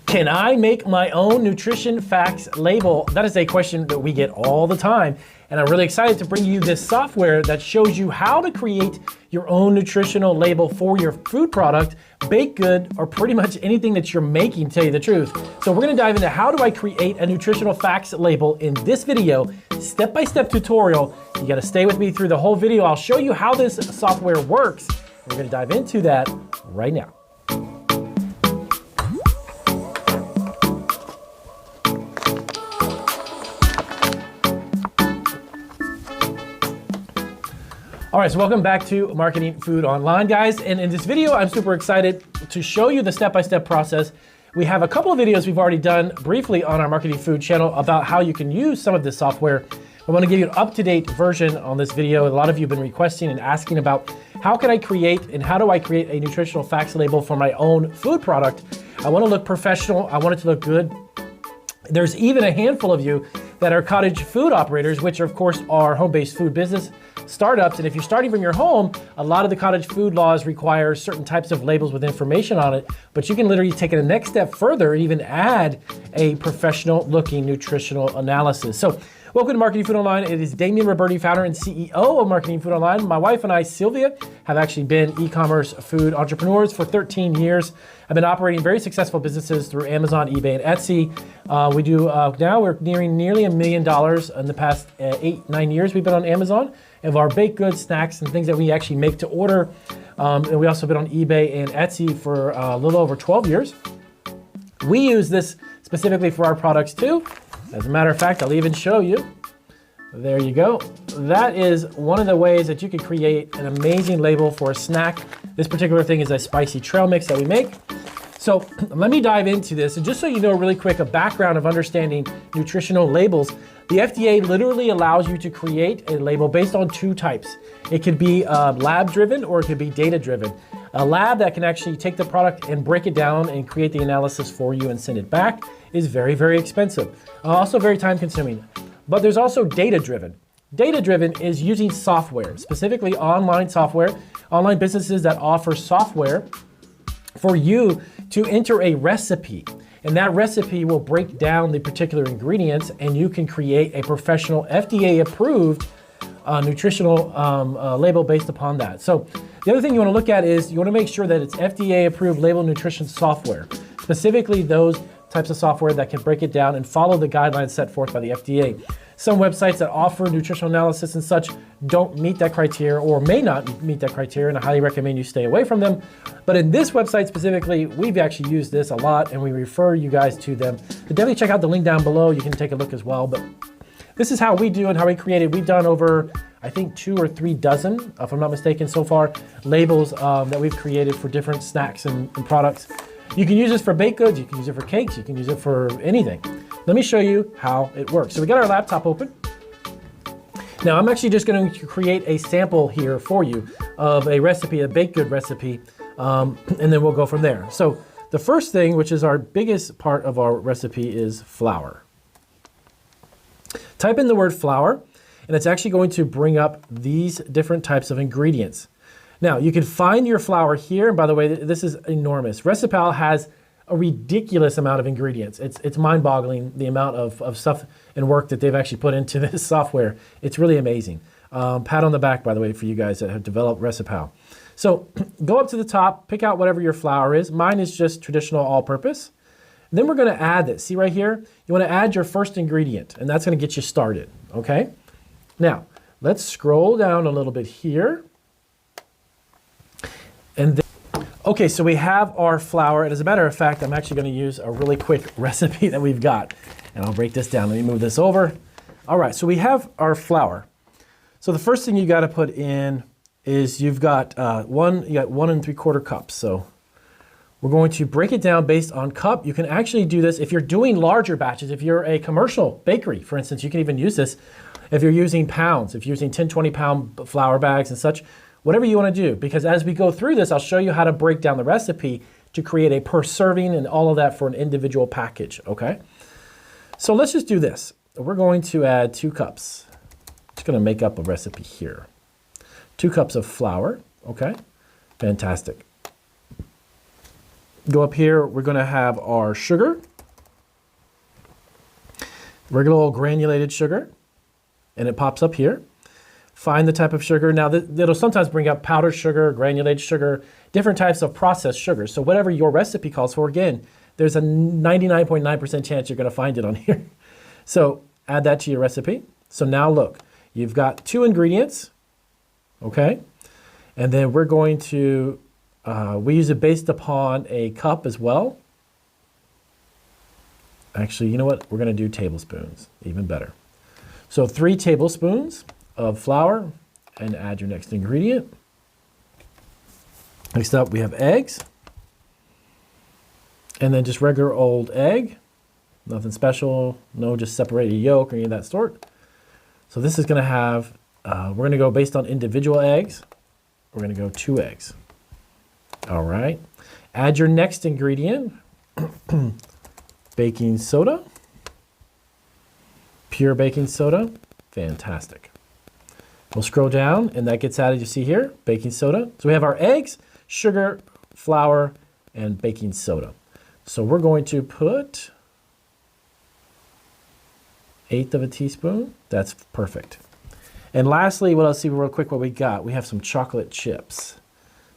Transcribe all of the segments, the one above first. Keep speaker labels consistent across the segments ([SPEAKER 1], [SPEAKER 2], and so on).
[SPEAKER 1] Can I make my own nutrition facts label? That is a question that we get all the time. And I'm really excited to bring you this software that shows you how to create your own nutritional label for your food product, baked good, or pretty much anything that you're making, to tell you the truth. So we're gonna dive into how do I create a nutritional facts label in this video, step-by-step tutorial. You gotta stay with me through the whole video. I'll show you how this software works. We're gonna dive into that right now. All right, so welcome back to Marketing Food Online, guys. And in this video, I'm super excited to show you the step-by-step process. We have a couple of videos we've already done briefly on our Marketing Food channel about how you can use some of this software. I want to give you an up-to-date version on this video. A lot of you have been requesting and asking about how can I create and how do I create a nutritional facts label for my own food product. I want to look professional. I want it to look good. There's even a handful of you that are cottage food operators, which of course are home-based food business startups. And if you're starting from your home, a lot of the cottage food laws require certain types of labels with information on it, but you can literally take it a next step further and even add a professional looking nutritional analysis. So welcome to Marketing Food Online. It is Damian Roberti, founder and CEO of Marketing Food Online. My wife and I, Sylvia, have actually been e-commerce food entrepreneurs for 13 years. I've been operating very successful businesses through Amazon, eBay, and Etsy. Now we're nearing nearly $1 million in the past 8-9 years we've been on Amazon of our baked goods, snacks, and things that we actually make to order. And we also been on eBay and Etsy for a little over 12 years. We use this specifically for our products too. As a matter of fact, I'll even show you. There you go. That is one of the ways that you can create an amazing label for a snack. This particular thing is a spicy trail mix that we make. So let me dive into this. And just so you know really quick, a background of understanding nutritional labels, the FDA literally allows you to create a label based on two types. It could be lab-driven or it could be data-driven. A lab that can actually take the product and break it down and create the analysis for you and send it back is very, very expensive. Also very time-consuming. But there's also data-driven. Data-driven is using software, specifically online software, online businesses that offer software for you to enter a recipe. And that recipe will break down the particular ingredients and you can create a professional FDA-approved nutritional label based upon that. So the other thing you want to look at is you want to make sure that it's FDA-approved label nutrition software, specifically those types of software that can break it down and follow the guidelines set forth by the FDA. Some websites that offer nutritional analysis and such don't meet that criteria or may not meet that criteria, and I highly recommend you stay away from them. But in this website specifically, we've actually used this a lot and we refer you guys to them. But definitely check out the link down below. You can take a look as well. But this is how we do and how we created. We've done over, I think, 2 or 3 dozen, if I'm not mistaken so far, labels that we've created for different snacks and products. You can use this for baked goods, you can use it for cakes, you can use it for anything. Let me show you how it works. So we got our laptop open. Now I'm actually just going to create a sample here for you of a recipe, a baked good recipe, and then we'll go from there. So the first thing, which is our biggest part of our recipe, is flour. Type in the word flour, and it's actually going to bring up these different types of ingredients. Now, you can find your flour here. And by the way, this is enormous. Recipal has a ridiculous amount of ingredients. It's mind-boggling the amount of stuff and work that they've actually put into this software. It's really amazing. Pat on the back, by the way, for you guys that have developed Recipal. So go up to the top, pick out whatever your flour is. Mine is just traditional all-purpose. Then we're going to add this. See right here? You want to add your first ingredient, and that's going to get you started, okay? Now, let's scroll down a little bit here. And then, okay, so we have our flour, and as a matter of fact, I'm actually going to use a really quick recipe that we've got. And I'll break this down. Let me move this over. All right, so we have our flour. So the first thing you got to put in is you got 1 3/4 cups. So we're going to break it down based on cup. You can actually do this if you're doing larger batches. If you're a commercial bakery, for instance, you can even use this. If you're using pounds, if you're using 10, 20 pound flour bags and such, whatever you want to do, because as we go through this, I'll show you how to break down the recipe to create a per serving and all of that for an individual package, okay? So let's just do this. We're going to add 2 cups. Just going to make up a recipe here. 2 cups of flour, okay? Fantastic. Go up here, we're gonna have our sugar, regular old granulated sugar, and it pops up here. Find the type of sugar. Now, it'll sometimes bring up powdered sugar, granulated sugar, different types of processed sugar. So whatever your recipe calls for, again, there's a 99.9% chance you're gonna find it on here. So add that to your recipe. So now look, you've got 2 ingredients, okay? And then we're going to, we use it based upon a cup as well. Actually, you know what? We're gonna do tablespoons, even better. So 3 tablespoons of flour, and add your next ingredient. Next up, we have eggs. And then just regular old egg. Nothing special, no just separated yolk or any of that sort. So this is gonna have, we're gonna go based on individual eggs. We're gonna go 2 eggs. All right, add your next ingredient, baking soda, pure baking soda, fantastic. We'll scroll down and that gets added, you see here, baking soda. So we have our eggs, sugar, flour, and baking soda. So we're going to put 1/8 of a teaspoon. That's perfect. And lastly, well, let's see real quick what we got. We have some chocolate chips.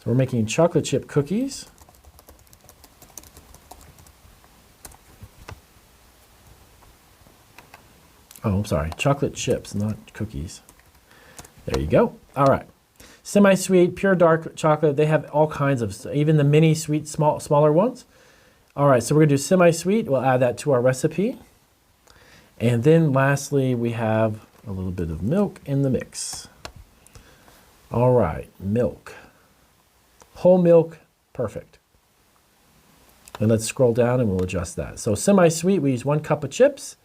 [SPEAKER 1] So we're making chocolate chip cookies. Oh, I'm sorry, chocolate chips, not cookies. There you go. All right. Semi-sweet, pure dark chocolate. They have all kinds of, even the mini sweet, smaller ones. All right, so we're gonna do semi-sweet. We'll add that to our recipe. And then lastly, we have a little bit of milk in the mix. All right, milk. Whole milk, perfect. And let's scroll down and we'll adjust that. So semi-sweet, we use 1 cup of chips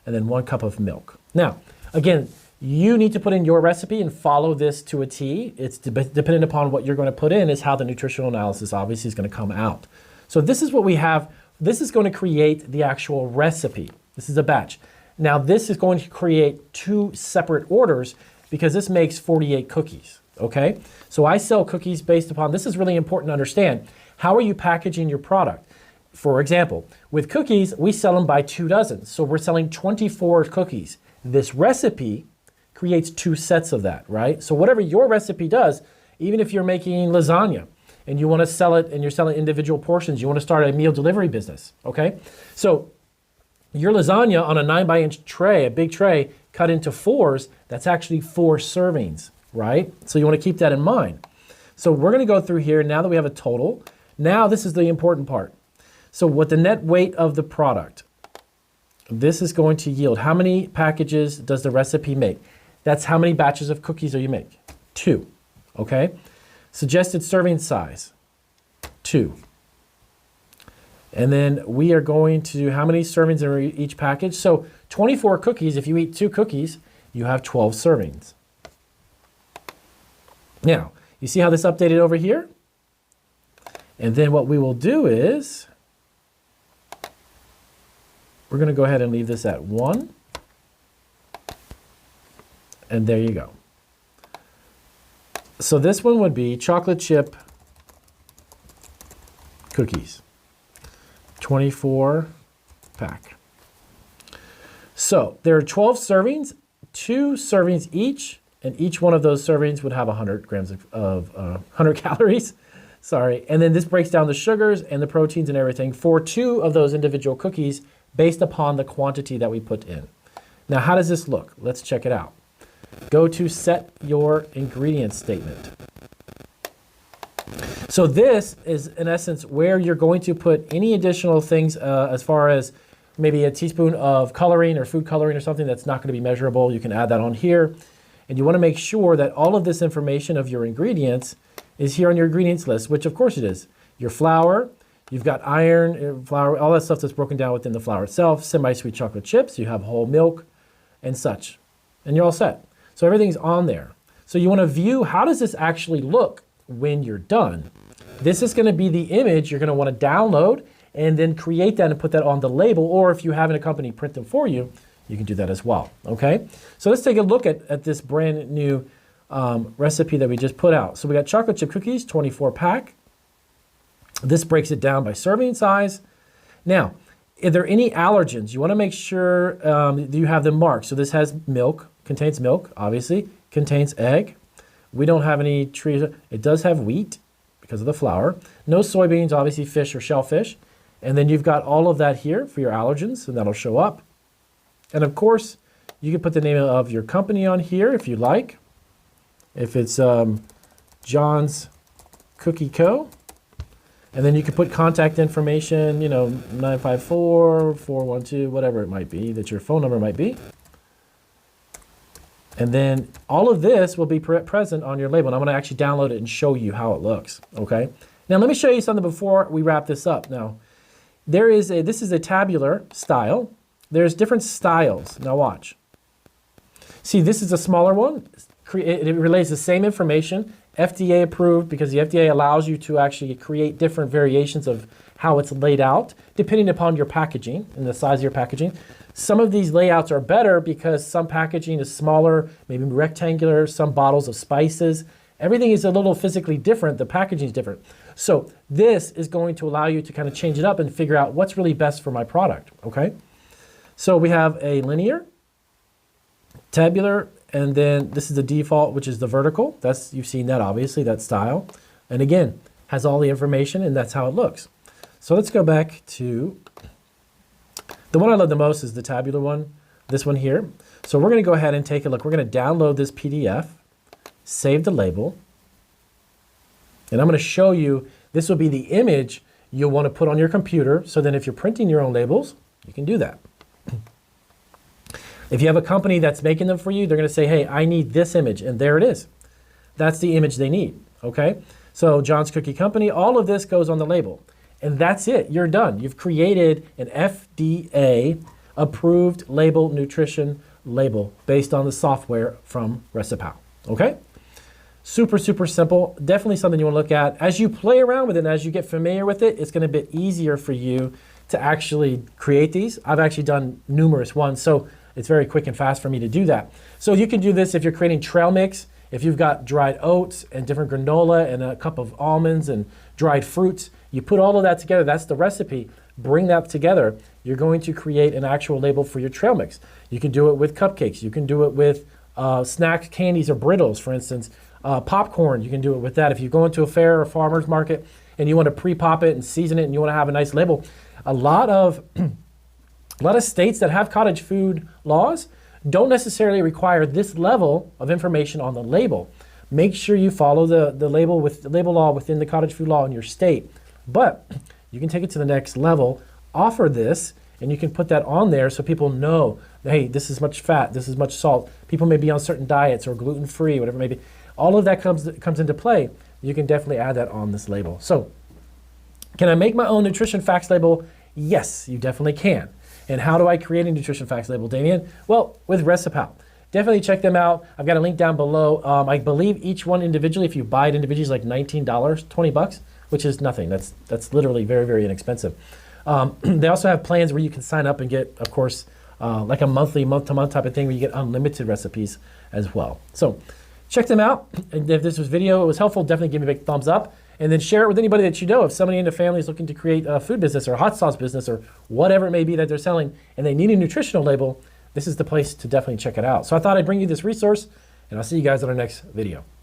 [SPEAKER 1] and then 1 cup of milk. Now, again, you need to put in your recipe and follow this to a T. It's dependent upon what you're going to put in is how the nutritional analysis obviously is going to come out. So this is what we have. This is going to create the actual recipe. This is a batch. Now this is going to create 2 separate orders because this makes 48 cookies, okay? So I sell cookies based upon, this is really important to understand. How are you packaging your product? For example, with cookies, we sell them by 2 dozen. So we're selling 24 cookies. This recipe creates 2 sets of that, right? So whatever your recipe does, even if you're making lasagna and you want to sell it and you're selling individual portions, you want to start a meal delivery business, okay? So your lasagna on a 9-by-inch tray, a big tray, cut into 4s, that's actually 4 servings, right? So you want to keep that in mind. So we're going to go through here now that we have a total. Now this is the important part. So what the net weight of the product, this is going to yield. How many packages does the recipe make? That's how many batches of cookies do you make? 2, okay? Suggested serving size, 2. And then we are going to do how many servings in each package? So 24 cookies, if you eat 2 cookies, you have 12 servings. Now, you see how this updated over here? And then what we will do is, we're gonna go ahead and leave this at 1. And there you go. So this one would be chocolate chip cookies. 24 pack. So there are 12 servings, 2 servings each, and each one of those servings would have 100 grams of 100 calories. Sorry. And then this breaks down the sugars and the proteins and everything for 2 of those individual cookies based upon the quantity that we put in. Now, how does this look? Let's check it out. Go to set your ingredients statement. So this is, in essence, where you're going to put any additional things as far as maybe a teaspoon of coloring or food coloring or something that's not going to be measurable. You can add that on here. And you want to make sure that all of this information of your ingredients is here on your ingredients list, which of course it is. Your flour, you've got iron, flour, all that stuff that's broken down within the flour itself, semi-sweet chocolate chips, you have whole milk and such. And you're all set. So everything's on there. So you want to view how does this actually look when you're done. This is going to be the image you're going to want to download and then create that and put that on the label, or if you have a company print them for you, you can do that as well, okay? So let's take a look at this brand new recipe that we just put out. So we got chocolate chip cookies, 24 pack. This breaks it down by serving size. Now, if there are any allergens, you want to make sure you have them marked. So this has milk, contains milk, obviously, contains egg. We don't have any trees. It does have wheat because of the flour. No soybeans, obviously fish or shellfish. And then you've got all of that here for your allergens, and that'll show up. And of course, you can put the name of your company on here if you like. If it's John's Cookie Co. And then you can put contact information, 954-412, whatever it might be, that your phone number might be. And then all of this will be present on your label. And I'm going to actually download it and show you how it looks, okay? Now let me show you something before we wrap this up. Now, this is a tabular style. There's different styles. Now watch. See, this is a smaller one. It relays the same information. FDA approved because the FDA allows you to actually create different variations of how it's laid out depending upon your packaging and the size of your packaging. Some of these layouts are better because some packaging is smaller, maybe rectangular, some bottles of spices. Everything is a little physically different. The packaging is different. So this is going to allow you to kind of change it up and figure out what's really best for my product, okay? So we have a linear, tabular, and then this is the default, which is the vertical. You've seen that, obviously, that style. And again, has all the information, and that's how it looks. So let's go back to, the one I love the most is the tabular one, this one here. So we're going to go ahead and take a look. We're going to download this PDF, save the label, and I'm going to show you, this will be the image you'll want to put on your computer, so then if you're printing your own labels, you can do that. If you have a company that's making them for you, they're going to say, hey, I need this image, and there it is. That's the image they need, okay? So John's Cookie Company, all of this goes on the label, and that's it. You're done. You've created an FDA-approved label, nutrition label based on the software from Recipal, okay? Super, super simple. Definitely something you want to look at. As you play around with it and as you get familiar with it, it's going to be easier for you to actually create these. I've actually done numerous ones, so it's very quick and fast for me to do that. So you can do this if you're creating trail mix, if you've got dried oats and different granola and a cup of almonds and dried fruits. You put all of that together, that's the recipe. Bring that together. You're going to create an actual label for your trail mix. You can do it with cupcakes. You can do it with snack candies or brittles, for instance. Popcorn, you can do it with that. If you go into a fair or farmer's market and you want to pre-pop it and season it and you want to have a nice label, a lot of states that have cottage food laws don't necessarily require this level of information on the label. Make sure you follow the label law within the cottage food law in your state. But you can take it to the next level, offer this, and you can put that on there so people know, hey, this is much fat, this is much salt. People may be on certain diets or gluten-free, whatever it may be. All of that comes into play. You can definitely add that on this label. So, can I make my own nutrition facts label? Yes, you definitely can. And how do I create a nutrition facts label, Damien? Well, with Recipal. Definitely check them out. I've got a link down below. I believe each one individually, if you buy it individually, is like $19, 20 bucks, which is nothing. That's literally very, very inexpensive. They also have plans where you can sign up and get, of course, like a monthly, month-to-month type of thing where you get unlimited recipes as well. So check them out. And if this video was helpful, definitely give me a big thumbs up. And then share it with anybody that you know. If somebody in the family is looking to create a food business or a hot sauce business or whatever it may be that they're selling and they need a nutritional label, this is the place to definitely check it out. So I thought I'd bring you this resource, and I'll see you guys on our next video.